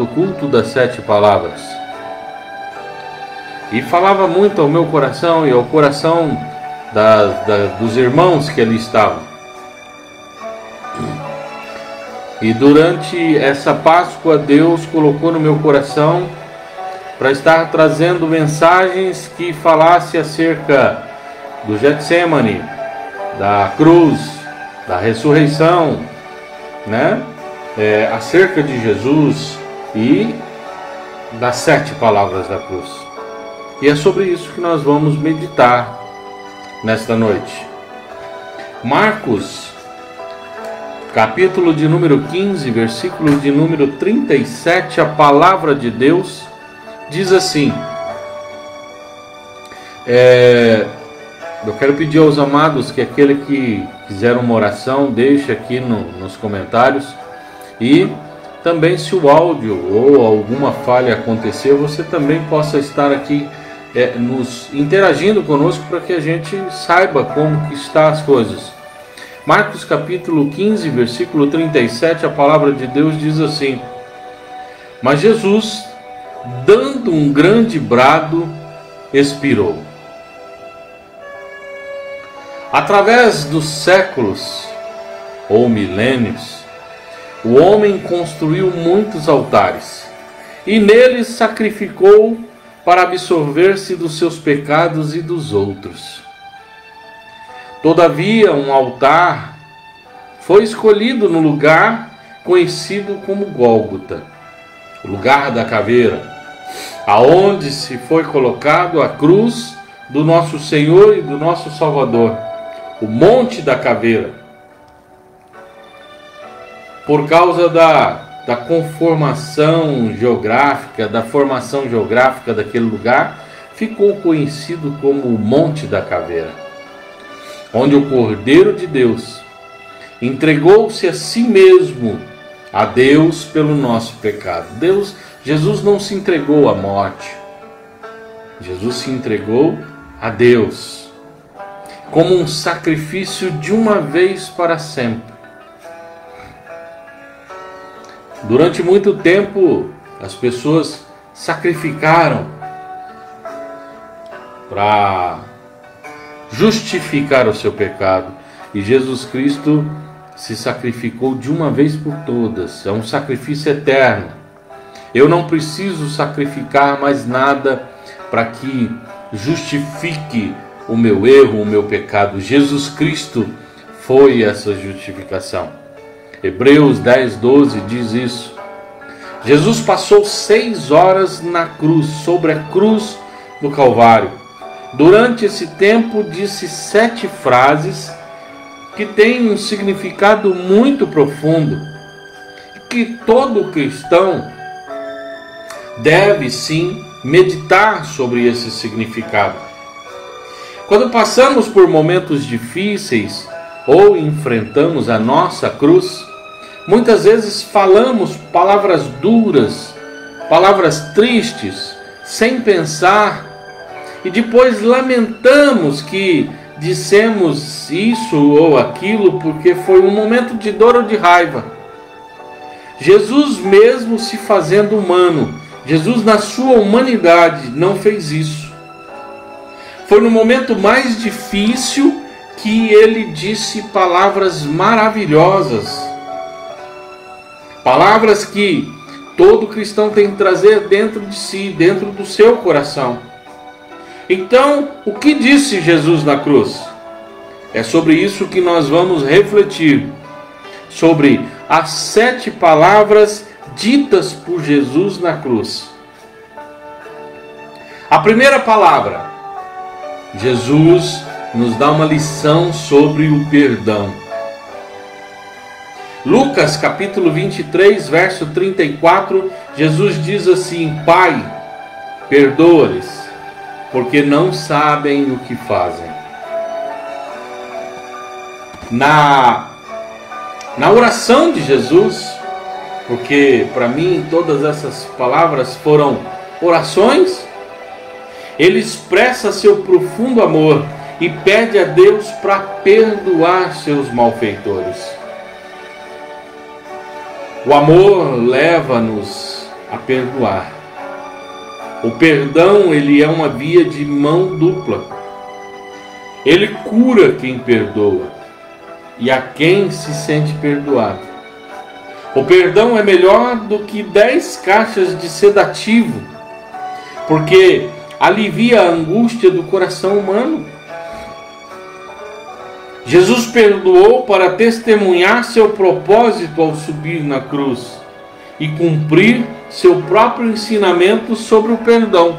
do culto das 7 palavras. E falava muito ao meu coração e ao coração dos irmãos que ali estavam. E durante essa Páscoa, Deus colocou no meu coração para estar trazendo mensagens que falasse acerca do Getsemane, da cruz, da ressurreição, né? Acerca de Jesus e das 7 palavras da cruz. E é sobre isso que nós vamos meditar nesta noite. Marcos, capítulo de número 15, versículo de número 37, a palavra de Deus diz assim. Eu quero pedir aos amados que aquele que quiser uma oração, deixe aqui nos comentários. E também, se o áudio ou alguma falha acontecer, você também possa estar aqui nos interagindo conosco para que a gente saiba como que está as coisas. Marcos capítulo 15, versículo 37, a palavra de Deus diz assim: Mas Jesus, dando um grande brado, expirou. Através dos séculos ou milênios, o homem construiu muitos altares e neles sacrificou para absolver-se dos seus pecados e dos outros. Todavia, um altar foi escolhido no lugar conhecido como Gólgota, o lugar da caveira, aonde se foi colocado a cruz do nosso Senhor e do nosso Salvador, o Monte da Caveira. Por causa da conformação geográfica, da formação geográfica daquele lugar, ficou conhecido como o Monte da Caveira, onde o Cordeiro de Deus entregou-se a si mesmo a Deus pelo nosso pecado. Jesus não se entregou à morte. Jesus se entregou a Deus como um sacrifício de uma vez para sempre. Durante muito tempo, as pessoas sacrificaram para justificar o seu pecado. E Jesus Cristo se sacrificou de uma vez por todas. É um sacrifício eterno. Eu não preciso sacrificar mais nada para que justifique o meu erro, o meu pecado. Jesus Cristo foi essa justificação. Hebreus 10:12 diz isso. Jesus passou 6 horas na cruz, sobre a cruz do Calvário. Durante esse tempo disse 7 frases que têm um significado muito profundo, que todo cristão deve sim meditar sobre esse significado. Quando passamos por momentos difíceis ou enfrentamos a nossa cruz, muitas vezes falamos palavras duras, palavras tristes, sem pensar, e depois lamentamos que dissemos isso ou aquilo porque foi um momento de dor ou de raiva. Jesus, mesmo se fazendo humano, Jesus na sua humanidade não fez isso. Foi no momento mais difícil que ele disse palavras maravilhosas. Palavras que todo cristão tem que trazer dentro de si, dentro do seu coração. Então, o que disse Jesus na cruz? É sobre isso que nós vamos refletir. Sobre as 7 palavras ditas por Jesus na cruz. A primeira palavra, Jesus nos dá uma lição sobre o perdão. Lucas capítulo 23, verso 34, Jesus diz assim: Pai, perdoa-lhes, porque não sabem o que fazem. Na oração de Jesus, porque para mim todas essas palavras foram orações, ele expressa seu profundo amor e pede a Deus para perdoar seus malfeitores. O amor leva-nos a perdoar. O perdão, ele é uma via de mão dupla. Ele cura quem perdoa e a quem se sente perdoado. O perdão é melhor do que 10 caixas de sedativo, porque alivia a angústia do coração humano. Jesus perdoou para testemunhar seu propósito ao subir na cruz e cumprir seu próprio ensinamento sobre o perdão.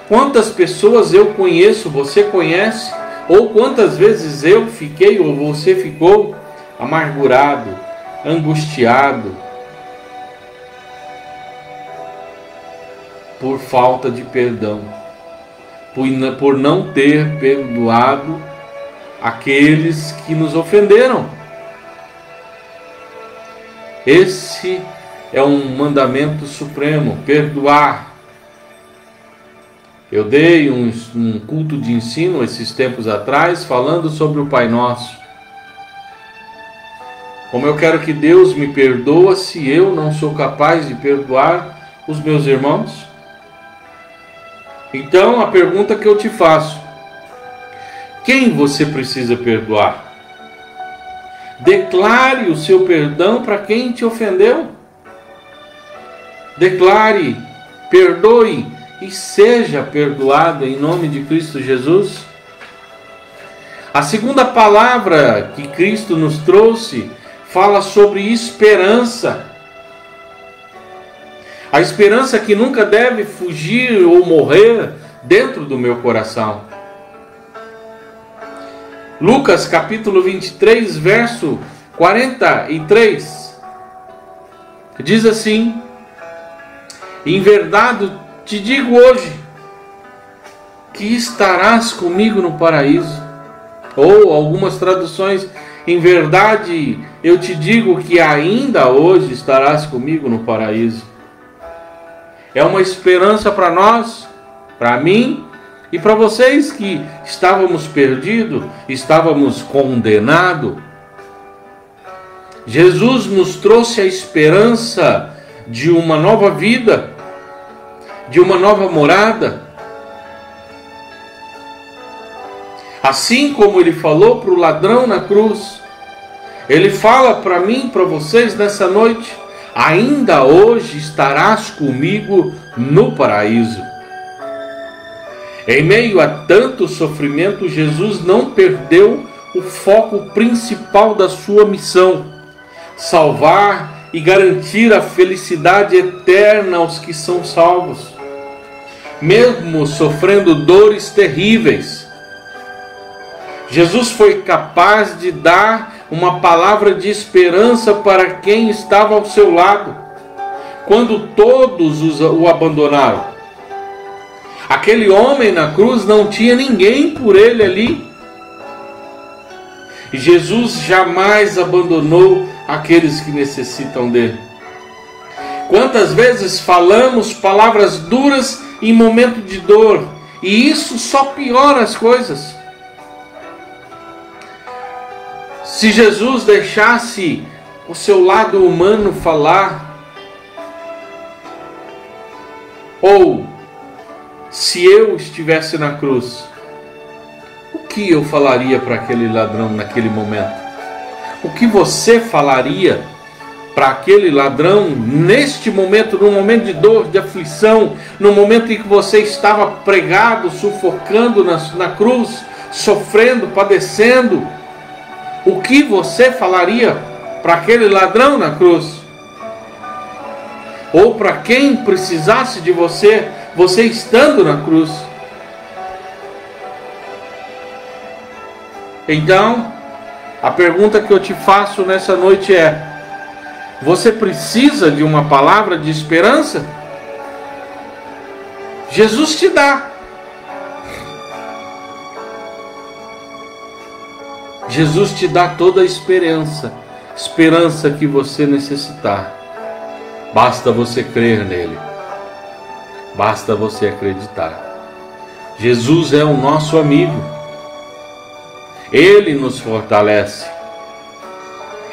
Quantas pessoas eu conheço, você conhece, ou quantas vezes eu fiquei ou você ficou amargurado, angustiado por falta de perdão, por não ter perdoado aqueles que nos ofenderam. Esse é um mandamento supremo, perdoar. Eu dei um culto de ensino esses tempos atrás, falando sobre o Pai Nosso. Como eu quero que Deus me perdoe se eu não sou capaz de perdoar os meus irmãos? Então, a pergunta que eu te faço: quem você precisa perdoar? Declare o seu perdão para quem te ofendeu. Declare, perdoe e seja perdoado em nome de Cristo Jesus. A segunda palavra que Cristo nos trouxe fala sobre esperança. A esperança que nunca deve fugir ou morrer dentro do meu coração. Lucas capítulo 23, verso 43, diz assim: em verdade te digo hoje, que estarás comigo no paraíso. Ou algumas traduções: em verdade eu te digo que ainda hoje estarás comigo no paraíso. É uma esperança para nós, para mim, e para vocês que estávamos perdidos, estávamos condenados. Jesus nos trouxe a esperança de uma nova vida, de uma nova morada. Assim como ele falou para o ladrão na cruz, ele fala para mim, para vocês nessa noite: ainda hoje estarás comigo no paraíso. Em meio a tanto sofrimento, Jesus não perdeu o foco principal da sua missão: salvar e garantir a felicidade eterna aos que são salvos, mesmo sofrendo dores terríveis. Jesus foi capaz de dar uma palavra de esperança para quem estava ao seu lado, quando todos o abandonaram. Aquele homem na cruz não tinha ninguém por ele ali. E Jesus jamais abandonou aqueles que necessitam dele. Quantas vezes falamos palavras duras em momento de dor, e isso só piora as coisas. Se Jesus deixasse o seu lado humano falar, ou se eu estivesse na cruz, o que eu falaria para aquele ladrão naquele momento? O que você falaria para aquele ladrão neste momento, num momento de dor, de aflição, no momento em que você estava pregado, sufocando na cruz, sofrendo, padecendo? O que você falaria para aquele ladrão na cruz? Ou para quem precisasse de você, você estando na cruz? Então, a pergunta que eu te faço nessa noite é: você precisa de uma palavra de esperança? Jesus te dá. Jesus te dá toda a esperança que você necessitar. Basta você crer nele. Basta você acreditar. Jesus é o nosso amigo. Ele nos fortalece.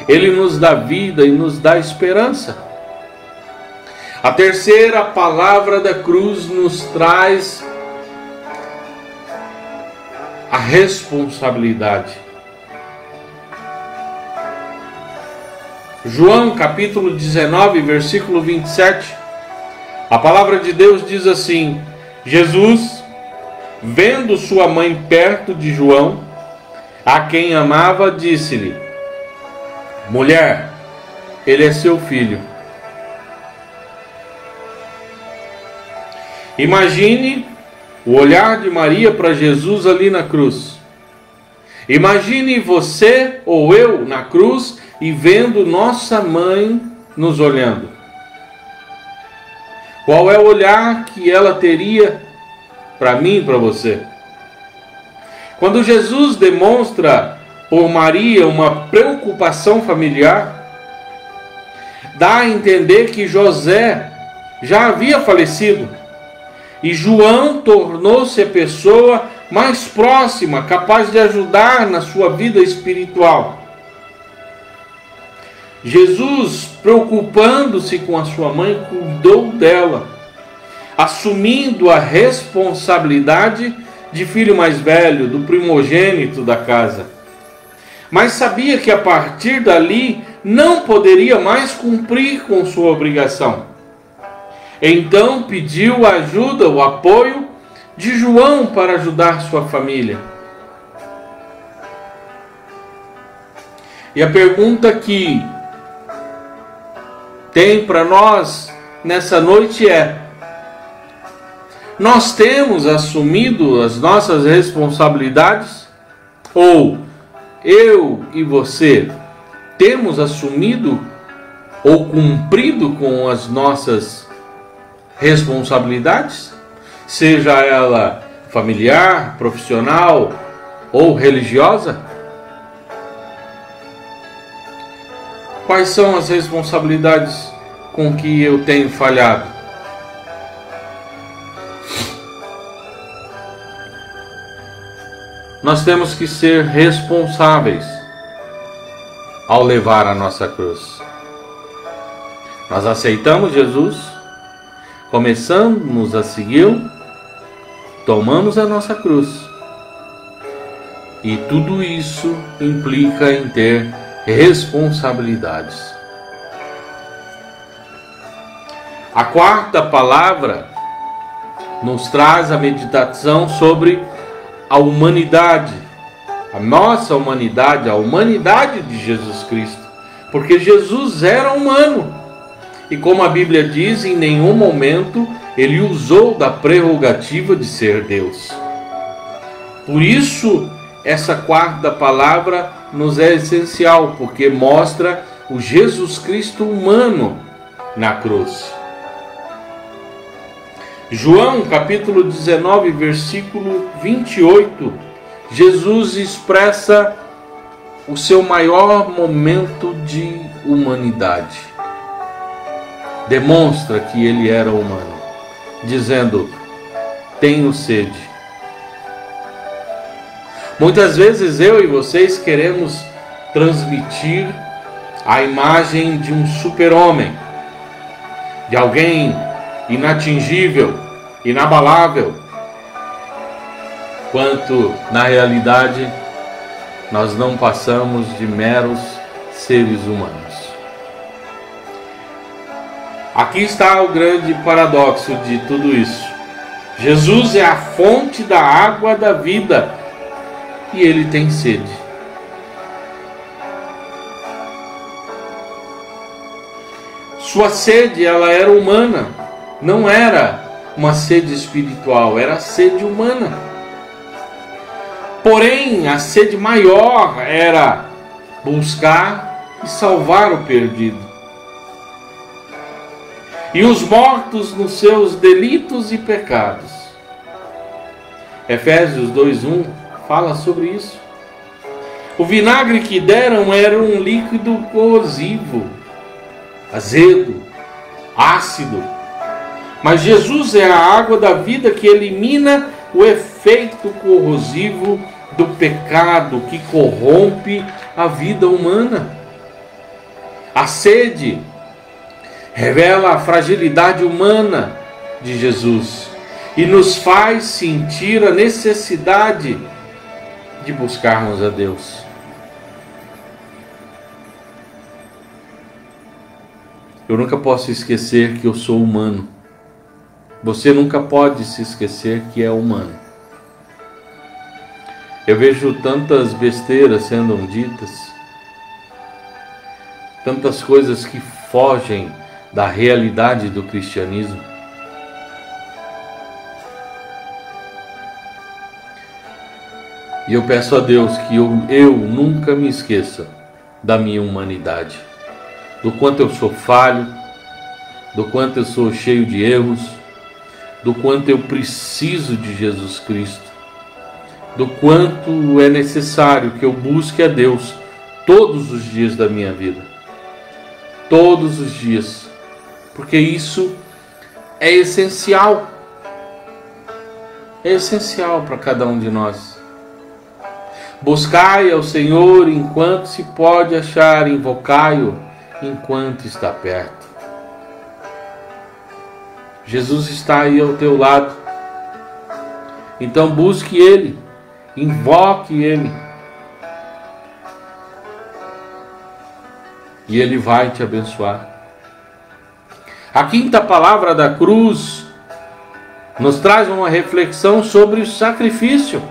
Ele nos dá vida e nos dá esperança. A terceira palavra da cruz nos traz a responsabilidade. João capítulo 19, versículo 27, a palavra de Deus diz assim: Jesus, vendo sua mãe perto de João, a quem amava, disse-lhe: mulher, ele é seu filho. Imagine o olhar de Maria para Jesus ali na cruz. Imagine você ou eu na cruz e vendo nossa mãe nos olhando. Qual é o olhar que ela teria para mim e para você? Quando Jesus demonstra por Maria uma preocupação familiar, dá a entender que José já havia falecido e João tornou-se a pessoa mais próxima, capaz de ajudar na sua vida espiritual. Jesus, preocupando-se com a sua mãe, cuidou dela, assumindo a responsabilidade de filho mais velho, do primogênito da casa. Mas sabia que a partir dali não poderia mais cumprir com sua obrigação. Então pediu a ajuda, o apoio de João para ajudar sua família. E a pergunta que tem para nós nessa noite é: nós temos assumido as nossas responsabilidades? Ou eu e você temos assumido ou cumprido com as nossas responsabilidades? Seja ela familiar, profissional ou religiosa? Quais são as responsabilidades com que eu tenho falhado? Nós temos que ser responsáveis ao levar a nossa cruz. Nós aceitamos Jesus, começamos a segui-lo, tomamos a nossa cruz. E tudo isso implica em ter responsabilidades. A quarta palavra nos traz a meditação sobre a humanidade, a nossa humanidade, a humanidade de Jesus Cristo, porque Jesus era humano e, como a Bíblia diz, em nenhum momento ele usou da prerrogativa de ser Deus. Por isso, essa quarta palavra nos é essencial, porque mostra o Jesus Cristo humano na cruz. João capítulo 19, versículo 28, Jesus expressa o seu maior momento de humanidade. Demonstra que ele era humano, dizendo: tenho sede. Muitas vezes eu e vocês queremos transmitir a imagem de um super-homem, de alguém inatingível, inabalável, quanto na realidade nós não passamos de meros seres humanos. Aqui está o grande paradoxo de tudo isso. Jesus é a fonte da água da vida e ele tem sede. Sua sede, ela era humana, não era uma sede espiritual, era a sede humana. Porém, a sede maior era buscar e salvar o perdido. E os mortos nos seus delitos e pecados. Efésios 2:1 fala sobre isso. O vinagre que deram era um líquido corrosivo, azedo, ácido. Mas Jesus é a água da vida que elimina o efeito corrosivo do pecado que corrompe a vida humana. A sede revela a fragilidade humana de Jesus e nos faz sentir a necessidade de buscarmos a Deus. Eu nunca posso esquecer que eu sou humano. Você nunca pode se esquecer que é humano. Eu vejo tantas besteiras sendo ditas, tantas coisas que fogem da realidade do cristianismo. E eu peço a Deus que eu nunca me esqueça da minha humanidade, do quanto eu sou falho, do quanto eu sou cheio de erros, do quanto eu preciso de Jesus Cristo, do quanto é necessário que eu busque a Deus todos os dias da minha vida. Todos os dias. Porque isso é essencial. É essencial para cada um de nós. Buscai ao Senhor enquanto se pode achar, invocai-o enquanto está perto. Jesus está aí ao teu lado. Então busque Ele, invoque Ele. E Ele vai te abençoar. A quinta palavra da cruz nos traz uma reflexão sobre o sacrifício.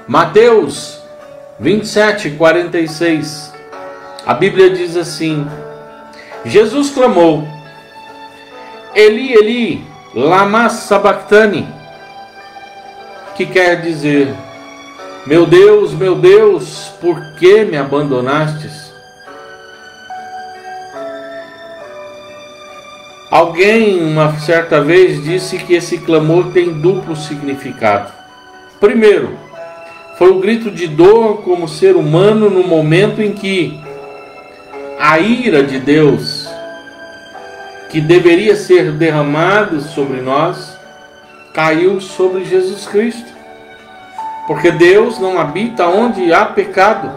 Mateus 27:46. A Bíblia diz assim: Jesus clamou: Eli, Eli, lama sabachthani, que quer dizer: meu Deus, por que me abandonastes? Alguém uma certa vez disse que esse clamor tem duplo significado. Primeiro, foi o grito de dor como ser humano no momento em que a ira de Deus, que deveria ser derramada sobre nós, caiu sobre Jesus Cristo. Porque Deus não habita onde há pecado.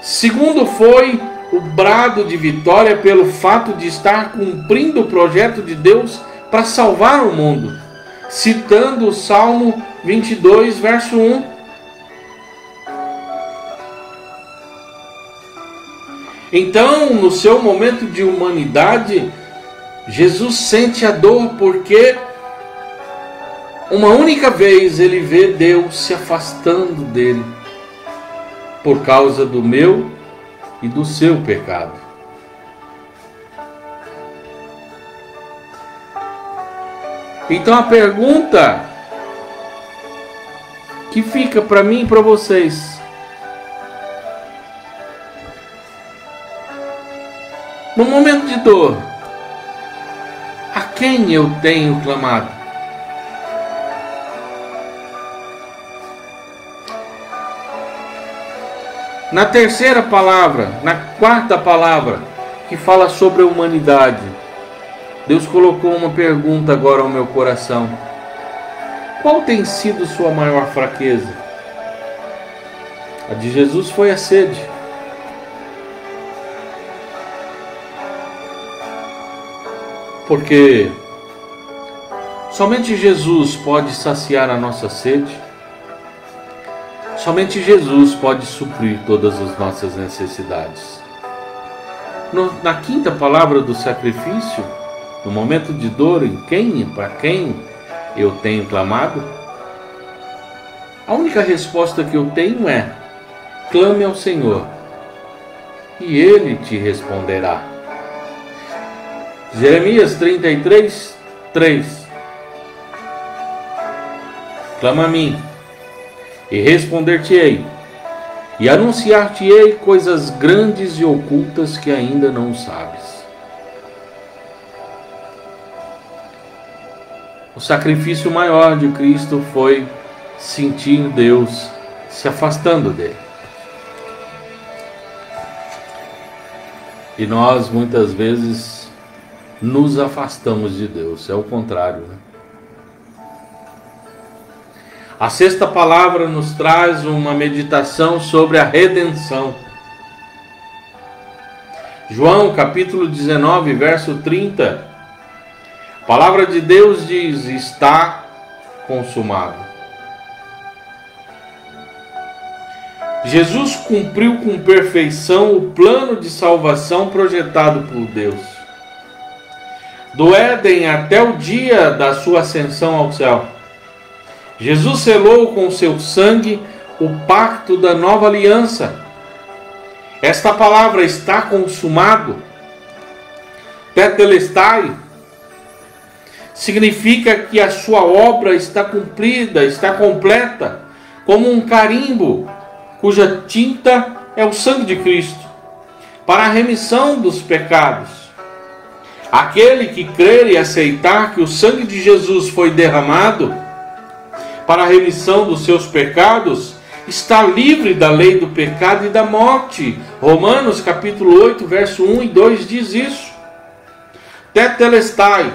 Segundo, foi o brado de vitória pelo fato de estar cumprindo o projeto de Deus para salvar o mundo, citando o Salmo 22, verso 1. Então, no seu momento de humanidade, Jesus sente a dor porque uma única vez ele vê Deus se afastando dele por causa do meu e do seu pecado. Então a pergunta que fica para mim e para vocês: no momento de dor, a quem eu tenho clamado? Na terceira palavra, na quarta palavra, que fala sobre a humanidade, Deus colocou uma pergunta agora ao meu coração: qual tem sido sua maior fraqueza? A de Jesus foi a sede. Porque somente Jesus pode saciar a nossa sede. Somente Jesus pode suprir todas as nossas necessidades. Na quinta palavra do sacrifício, no momento de dor, para quem eu tenho clamado, a única resposta que eu tenho é: clame ao Senhor e Ele te responderá. Jeremias 33, 3. Clama a mim e responder-te-ei, e anunciar-te-ei coisas grandes e ocultas que ainda não sabes. O sacrifício maior de Cristo foi sentir Deus se afastando dele. E nós muitas vezes nos afastamos de Deus, é o contrário, né? A sexta palavra nos traz uma meditação sobre a redenção. João capítulo 19, verso 30. A palavra de Deus diz: está consumado. Jesus cumpriu com perfeição o plano de salvação projetado por Deus. Do Éden até o dia da sua ascensão ao céu, Jesus selou com seu sangue o pacto da nova aliança. Esta palavra está consumado, tetelestai, significa que a sua obra está cumprida, está completa, como um carimbo cuja tinta é o sangue de Cristo, para a remissão dos pecados. Aquele que crer e aceitar que o sangue de Jesus foi derramado para a remissão dos seus pecados, está livre da lei do pecado e da morte. Romanos capítulo 8, verso 1 e 2 diz isso. Tetelestai.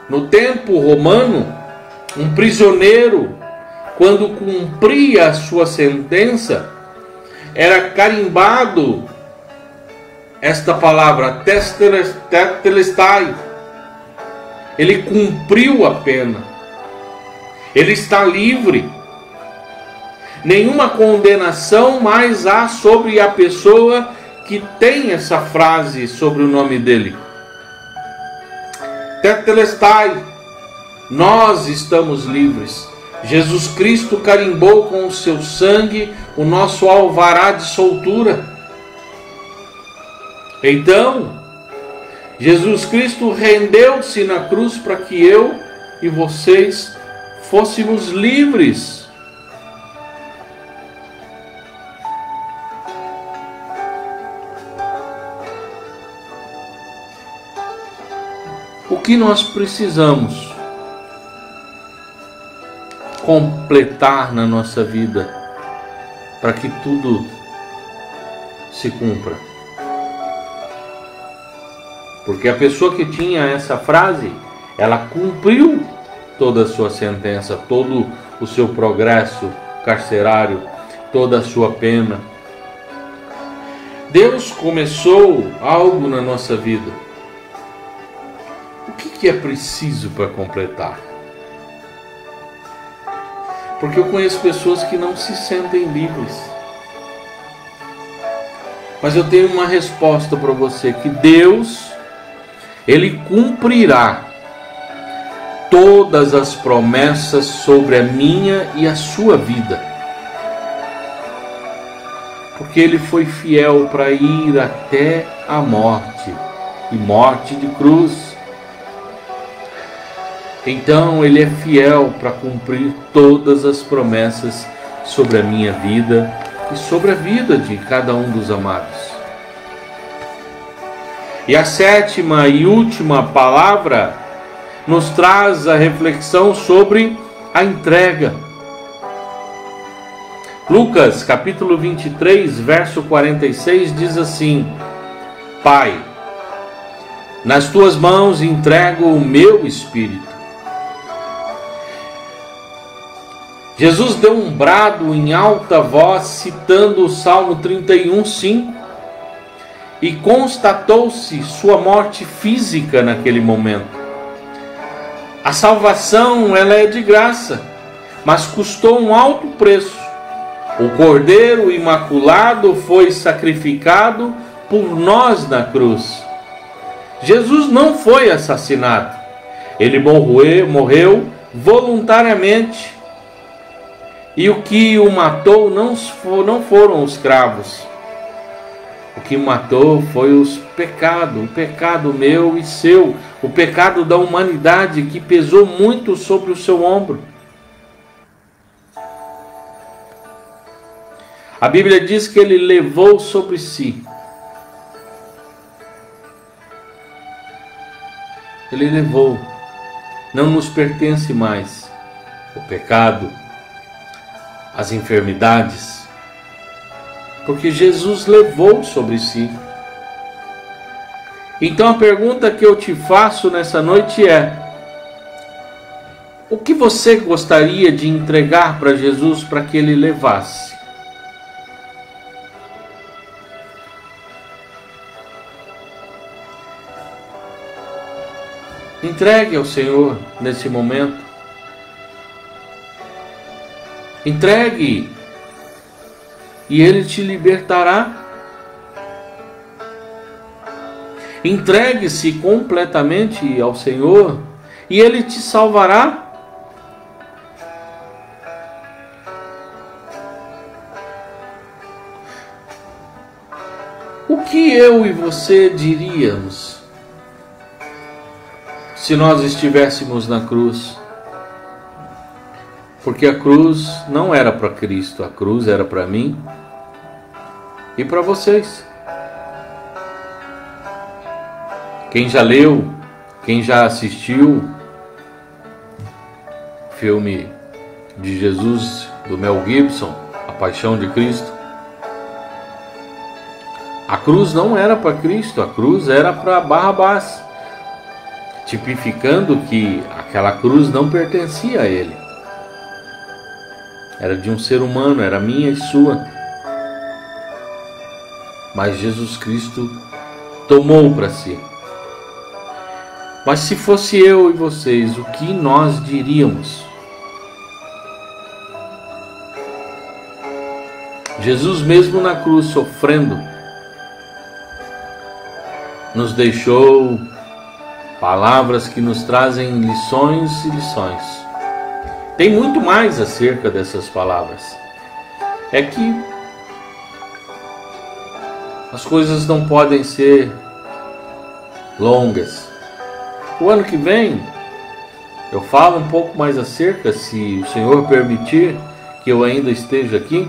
No tempo romano, um prisioneiro, quando cumpria a sua sentença, era carimbado esta palavra, tetelestai. Ele cumpriu a pena. Ele está livre. Nenhuma condenação mais há sobre a pessoa que tem essa frase sobre o nome dele. Tetelestai. Nós estamos livres. Jesus Cristo carimbou com o seu sangue o nosso alvará de soltura. Então, Jesus Cristo rendeu-se na cruz para que eu e vocês fôssemos livres. O que nós precisamos completar na nossa vida para que tudo se cumpra? Porque a pessoa que tinha essa frase, ela cumpriu toda a sua sentença, todo o seu progresso carcerário, toda a sua pena. Deus começou algo na nossa vida. O que é preciso para completar? Porque eu conheço pessoas que não se sentem livres. Mas eu tenho uma resposta para você, que Deus, Ele cumprirá todas as promessas sobre a minha e a sua vida. Porque Ele foi fiel para ir até a morte, e morte de cruz. Então Ele é fiel para cumprir todas as promessas sobre a minha vida e sobre a vida de cada um dos amados. E a sétima e última palavra nos traz a reflexão sobre a entrega. Lucas capítulo 23, verso 46 diz assim: Pai, nas tuas mãos entrego o meu espírito. Jesus deu um brado em alta voz, citando o Salmo 31:5, e constatou-se sua morte física naquele momento. A salvação, ela é de graça, mas custou um alto preço. O Cordeiro Imaculado foi sacrificado por nós na cruz. Jesus não foi assassinado. Ele morreu voluntariamente. E o que o matou não foram os cravos. O que matou foi o pecado meu e seu, o pecado da humanidade que pesou muito sobre o seu ombro. A Bíblia diz que Ele levou sobre si. Ele levou. Não nos pertence mais o pecado, as enfermidades, porque Jesus levou sobre si. Então a pergunta que eu te faço nessa noite é: o que você gostaria de entregar para Jesus para que Ele levasse? Entregue ao Senhor nesse momento. Entregue e Ele te libertará. Entregue-se completamente ao Senhor e Ele te salvará. O que eu e você diríamos se nós estivéssemos na cruz? Porque a cruz não era para Cristo, a cruz era para mim e para vocês. Quem já leu, quem já assistiu o filme de Jesus do Mel Gibson, A Paixão de Cristo, a cruz não era para Cristo, a cruz era para Barrabás, tipificando que aquela cruz não pertencia a ele. Era de um ser humano, era minha e sua. Mas Jesus Cristo tomou para si. Mas se fosse eu e vocês, o que nós diríamos? Jesus mesmo na cruz sofrendo, nos deixou palavras que nos trazem lições e lições. Tem muito mais acerca dessas palavras. É que as coisas não podem ser longas. O ano que vem eu falo um pouco mais acerca, se o Senhor permitir que eu ainda esteja aqui,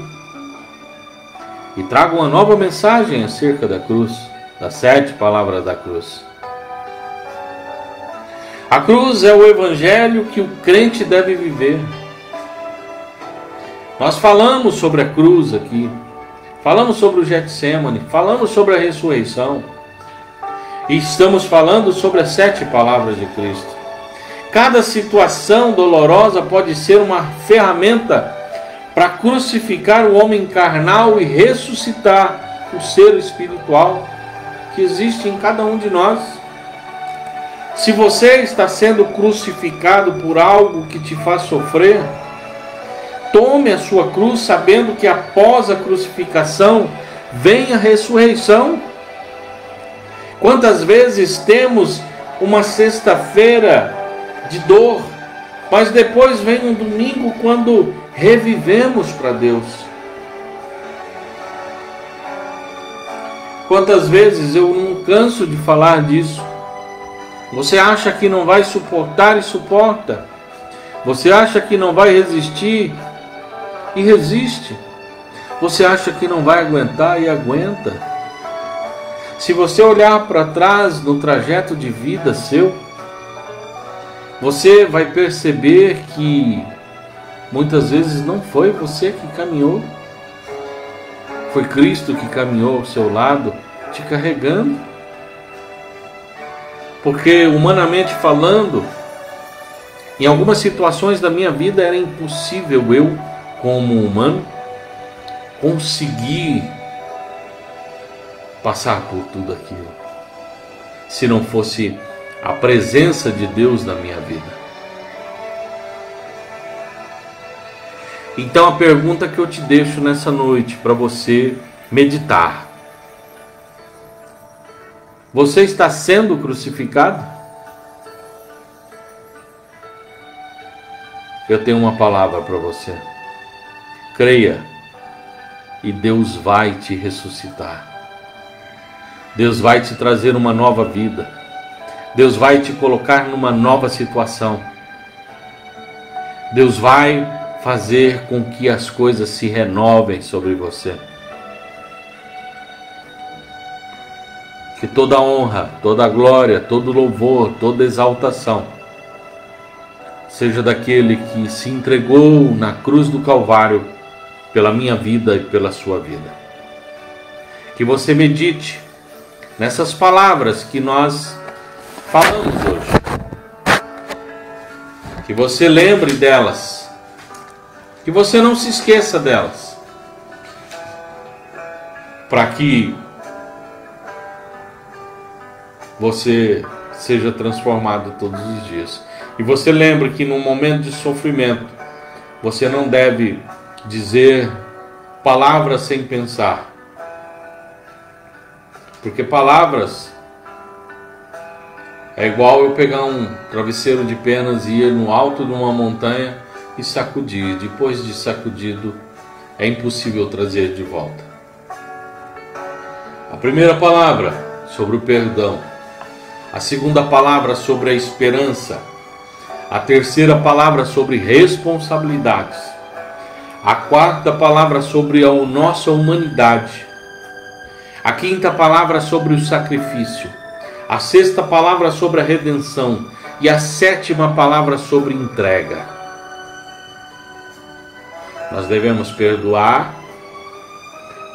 e trago uma nova mensagem acerca da cruz, das 7 palavras da cruz. A cruz é o evangelho que o crente deve viver. Nós falamos sobre a cruz aqui, falamos sobre o Getsemane, falamos sobre a ressurreição, e estamos falando sobre as 7 palavras de Cristo. Cada situação dolorosa pode ser uma ferramenta para crucificar o homem carnal e ressuscitar o ser espiritual que existe em cada um de nós. Se você está sendo crucificado por algo que te faz sofrer, tome a sua cruz sabendo que após a crucificação vem a ressurreição. Quantas vezes temos uma sexta-feira de dor, mas depois vem um domingo quando revivemos para Deus. Quantas vezes eu não canso de falar disso. Você acha que não vai suportar e suporta. Você acha que não vai resistir e resiste. Você acha que não vai aguentar e aguenta. Se você olhar para trás no trajeto de vida seu, você vai perceber que muitas vezes não foi você que caminhou. Foi Cristo que caminhou ao seu lado, te carregando. Porque, humanamente falando, em algumas situações da minha vida era impossível eu, como humano, conseguir passar por tudo aquilo, se não fosse a presença de Deus na minha vida. Então a pergunta que eu te deixo nessa noite para você meditar: você está sendo crucificado? Eu tenho uma palavra para você. Creia e Deus vai te ressuscitar. Deus vai te trazer uma nova vida. Deus vai te colocar numa nova situação. Deus vai fazer com que as coisas se renovem sobre você. Que toda honra, toda glória, todo louvor, toda exaltação seja daquele que se entregou na cruz do Calvário pela minha vida e pela sua vida. Que você medite nessas palavras que nós falamos hoje. Que você lembre delas. Que você não se esqueça delas. Para que você seja transformado todos os dias. E você lembra que no momento de sofrimento, você não deve dizer palavras sem pensar. Porque palavras é igual eu pegar um travesseiro de penas e ir no alto de uma montanha e sacudir. Depois de sacudido, é impossível trazer de volta. A primeira palavra sobre o perdão. A segunda palavra sobre a esperança. A terceira palavra sobre responsabilidades. A quarta palavra sobre a nossa humanidade. A quinta palavra sobre o sacrifício. A sexta palavra sobre a redenção. E a sétima palavra sobre entrega. Nós devemos perdoar.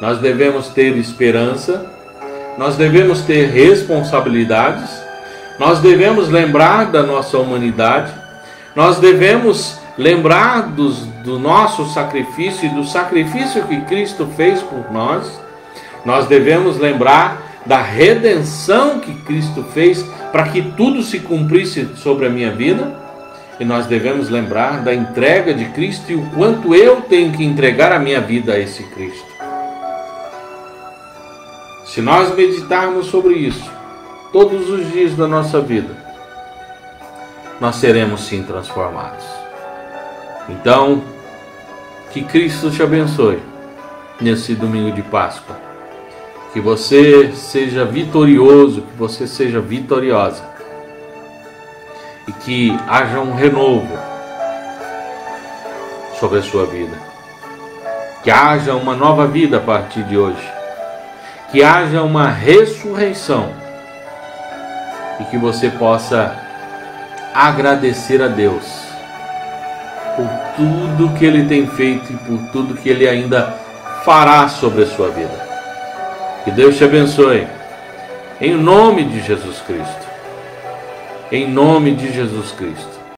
Nós devemos ter esperança. Nós devemos ter responsabilidades. Nós devemos lembrar da nossa humanidade. Nós devemos lembrar do nosso sacrifício e do sacrifício que Cristo fez por nós. Nós devemos lembrar da redenção que Cristo fez para que tudo se cumprisse sobre a minha vida. E nós devemos lembrar da entrega de Cristo e o quanto eu tenho que entregar a minha vida a esse Cristo. Se nós meditarmos sobre isso todos os dias da nossa vida, nós seremos sim transformados. Então, que Cristo te abençoe nesse domingo de Páscoa. Que você seja vitorioso, que você seja vitoriosa. E que haja um renovo sobre a sua vida. Que haja uma nova vida a partir de hoje. Que haja uma ressurreição. E que você possa agradecer a Deus por tudo que Ele tem feito e por tudo que Ele ainda fará sobre a sua vida. Que Deus te abençoe. Em nome de Jesus Cristo. Em nome de Jesus Cristo.